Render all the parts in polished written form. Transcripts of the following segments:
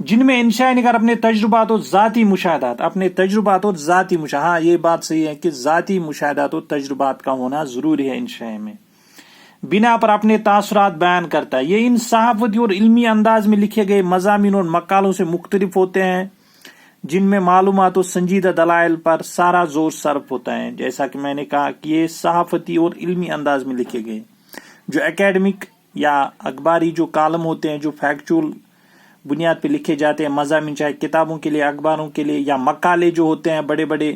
جن میں انشاء نگار اپنے تجربات اور ذاتی مشاہدات ہاں یہ بات صحیح ہے کہ ذاتی مشاہدات اور تجربات کا ہونا ضروری ہے انشاء میں، بنا پر اپنے تاثرات بیان کرتا ہے۔ یہ ان صحافتی اور علمی انداز میں لکھے گئے مضامین اور مقالوں سے مختلف ہوتے ہیں جن میں معلومات اور سنجیدہ دلائل پر سارا زور صرف ہوتا ہے۔ جیسا کہ میں نے کہا کہ یہ صحافتی اور علمی انداز میں لکھے گئے، جو اکیڈمک یا اخباری جو کالم ہوتے ہیں، جو فیکچول بنیاد پہ لکھے جاتے ہیں مضامین، چاہے کتابوں کے لیے، اخباروں کے لیے، یا مقالے جو ہوتے ہیں بڑے بڑے،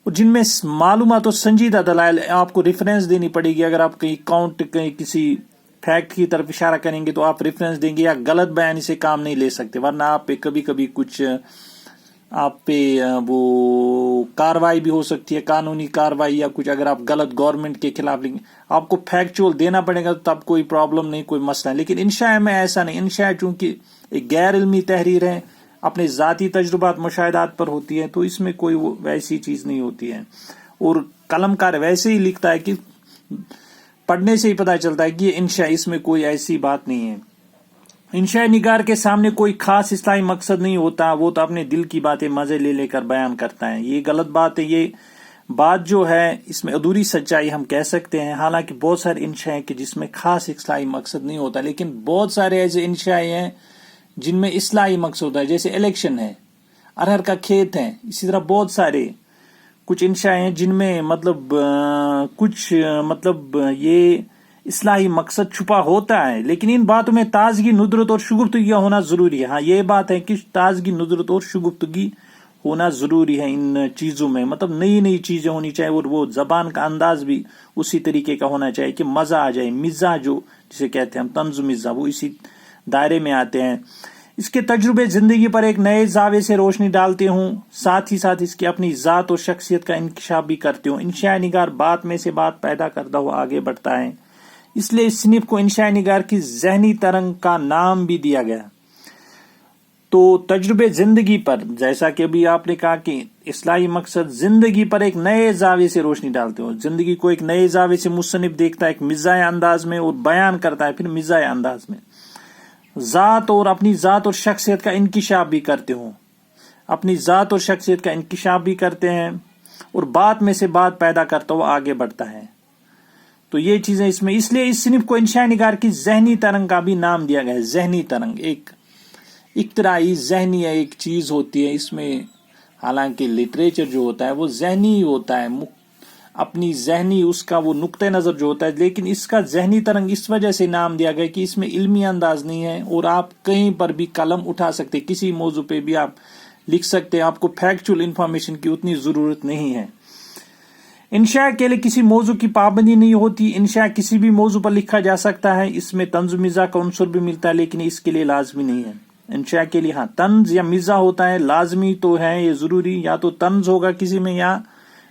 جن میں معلومات اور سنجیدہ دلائل، آپ کو ریفرنس دینی پڑے گی۔ اگر آپ کہیں کسی فیکٹ کی طرف اشارہ کریں گے تو آپ ریفرنس دیں گے، یا غلط بیانی سے کام نہیں لے سکتے، ورنہ آپ پہ کبھی کبھی کچھ آپ پہ وہ کاروائی بھی ہو سکتی ہے، قانونی کاروائی، یا کچھ اگر آپ غلط گورنمنٹ کے خلاف لیں گے، آپ کو فیکچول دینا پڑے گا، تب کوئی پرابلم نہیں، کوئی مسئلہ نہیں۔ لیکن انشاء میں ایسا نہیں، انشاء چونکہ ایک غیر علمی تحریر ہے، اپنے ذاتی تجربات مشاہدات پر ہوتی ہے، تو اس میں کوئی ویسی چیز نہیں ہوتی ہے، اور قلم کار ویسے ہی لکھتا ہے کہ پڑھنے سے ہی پتہ چلتا ہے کہ یہ انشاء، اس میں کوئی ایسی بات نہیں ہے۔ انشاء نگار کے سامنے کوئی خاص اصطلاحی مقصد نہیں ہوتا، وہ تو اپنے دل کی باتیں مزے لے لے کر بیان کرتا ہے۔ یہ غلط بات ہے، یہ بات جو ہے اس میں ادھوری سچائی ہم کہہ سکتے ہیں۔ حالانکہ بہت سارے انشاء ہیں کہ جس میں خاص اصطلاحی مقصد نہیں ہوتا، لیکن بہت سارے ایسے انشاء ہیں جن میں اصلاحی مقصد ہوتا ہے، جیسے الیکشن ہے، ارہر کا کھیت ہے، اسی طرح بہت سارے کچھ انشاء ہیں جن میں کچھ یہ اصلاحی مقصد چھپا ہوتا ہے، لیکن ان باتوں میں تازگی، ندرت اور شگفتگی ہونا ضروری ہے۔ ہاں یہ بات ہے کہ تازگی، ندرت اور شگفتگی ہونا ضروری ہے ان چیزوں میں، نئی نئی چیزیں ہونی چاہیے، اور وہ زبان کا انداز بھی اسی طریقے کا ہونا چاہیے کہ مزہ آ جائے۔ مزاح جو جسے کہتے ہیں ہم، طنز مزاح، وہ اسی دائرے میں آتے ہیں۔ اس کے تجربے زندگی پر ایک نئے زاویے سے روشنی ڈالتے ہوں، ساتھ ہی ساتھ اس کی اپنی ذات اور شخصیت کا انکشاف بھی کرتے ہوں۔ انشاء نگار بات میں سے بات پیدا کرتا ہوا آگے بڑھتا ہے، اس لیے اس صنف کو انشاء نگار کی ذہنی ترنگ کا نام بھی دیا گیا۔ تو تجربے زندگی پر، جیسا کہ ابھی آپ نے کہا کہ اصلاحی مقصد زندگی پر ایک نئے زاویے سے روشنی ڈالتے ہو، زندگی کو ایک نئے زاویے سے مصنف دیکھتا ہے، ایک مزاح انداز میں، اور بیان کرتا ہے پھر مزاح انداز میں۔ ذات اور اپنی ذات اور شخصیت کا انکشاف بھی کرتے ہوں، اپنی ذات اور شخصیت کا انکشاف بھی کرتے ہیں، اور بات میں سے بات پیدا کرتا ہوا آگے بڑھتا ہے۔ تو یہ چیزیں اس میں، اس لیے اس صنف کو انشاء نگار کی ذہنی ترنگ کا بھی نام دیا گیا ہے۔ ذہنی ترنگ ایک اختراعی ذہنی ایک چیز ہوتی ہے، اس میں حالانکہ لٹریچر جو ہوتا ہے وہ ذہنی ہی ہوتا ہے، اپنی ذہنی اس کا وہ نقطہ نظر جو ہوتا ہے، لیکن اس کا ذہنی ترنگ اس وجہ سے نام دیا گیا کہ اس میں علمی انداز نہیں ہے، اور آپ کہیں پر بھی قلم اٹھا سکتے، کسی موضوع پہ بھی آپ لکھ سکتے ہیں، آپ کو فیکچول انفارمیشن کی اتنی ضرورت نہیں ہے۔ انشاء کے لیے کسی موضوع کی پابندی نہیں ہوتی، انشاء کسی بھی موضوع پر لکھا جا سکتا ہے، اس میں طنز مزاح کا عنصر بھی ملتا ہے، لیکن اس کے لیے لازمی نہیں ہے۔ انشاء کے لیے ہاں طنز یا مزاح ہوتا ہے، لازمی تو ہے یہ ضروری، یا تو طنز ہوگا کسی میں یا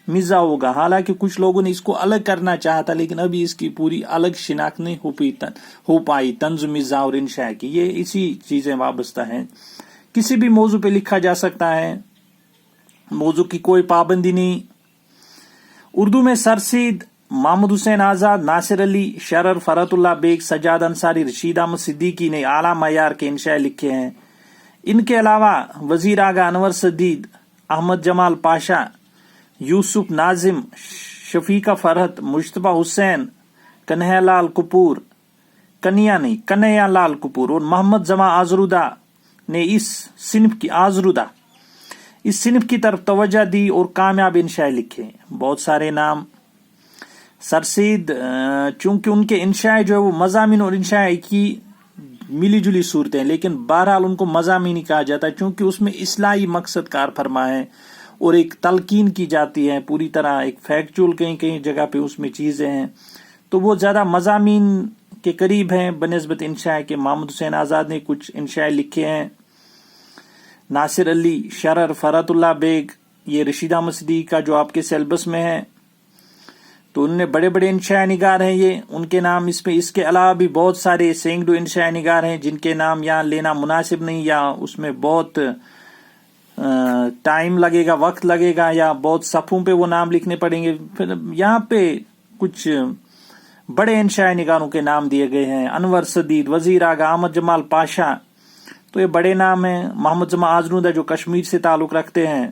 مزاح ہوگا۔ حالانکہ کچھ لوگوں نے اس کو الگ کرنا چاہا تھا، لیکن ابھی اس کی پوری الگ شناخت نہیں ہو پائی طنز مزاح اور انشاء کی، یہ اسی چیزیں وابستہ ہیں۔ کسی بھی موضوع پہ لکھا جا سکتا ہے، موضوع کی کوئی پابندی نہیں۔ اردو میں سر سید، محمد حسین آزاد، ناصر علی شرر، فرحت اللہ بیگ، سجاد انصاری، رشید احمد صدیقی نے اعلیٰ معیار کے انشاء لکھے ہیں۔ ان کے علاوہ وزیر اعلیٰ انور سدید، احمد جمال پاشا، یوسف ناظم، شفیقہ فرحت، مجتبیٰ حسین، کنہیا لال کپور اور محمد زماں آزرودہ نے اس صنف کی طرف توجہ دی اور کامیاب انشاء لکھے۔ بہت سارے نام سر سید، چونکہ ان کے انشاء جو ہے وہ مضامین اور انشاء کی ملی جلی صورتیں، لیکن بہرحال ان کو مضامین ہی کہا جاتا ہے، چونکہ اس میں اصلاحی مقصد کار فرما ہے اور ایک تلقین کی جاتی ہے پوری طرح، ایک فیکچول کہیں جگہ پہ اس میں چیزیں ہیں، تو وہ زیادہ مضامین کے قریب ہیں بنسبت انشاء کے۔ محمد حسین آزاد نے کچھ انشاء لکھے ہیں، ناصر علی شرر، فرحت اللہ بیگ، یہ رشید احمد صدیقی کا جو آپ کے سیلبس میں ہے، تو ان نے بڑے بڑے انشاء نگار ہیں، یہ ان کے نام اس میں۔ اس کے علاوہ بھی بہت سارے سینکڑوں انشاء نگار ہیں جن کے نام یہاں لینا مناسب نہیں، یا اس میں بہت ٹائم لگے گا، وقت لگے گا، یا بہت صفحوں پہ وہ نام لکھنے پڑیں گے۔ پھر یہاں پہ کچھ بڑے انشاء نگاروں کے نام دیے گئے ہیں: انور سدید، وزیر اعلیٰ احمد جمال پاشا، تو یہ بڑے نام ہیں. محمد زمان آزرودہ جو کشمیر سے تعلق رکھتے ہیں،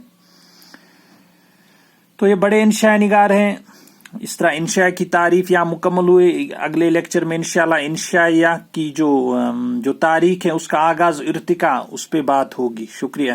تو یہ بڑے انشاء نگار ہیں. اس طرح انشاء کی تعریف یہاں مکمل ہوئی. اگلے لیکچر میں انشاءاللہ انشائیہ کی جو تاریخ ہے اس کا آغاز ارتقاء اس پہ بات ہوگی. شکریہ.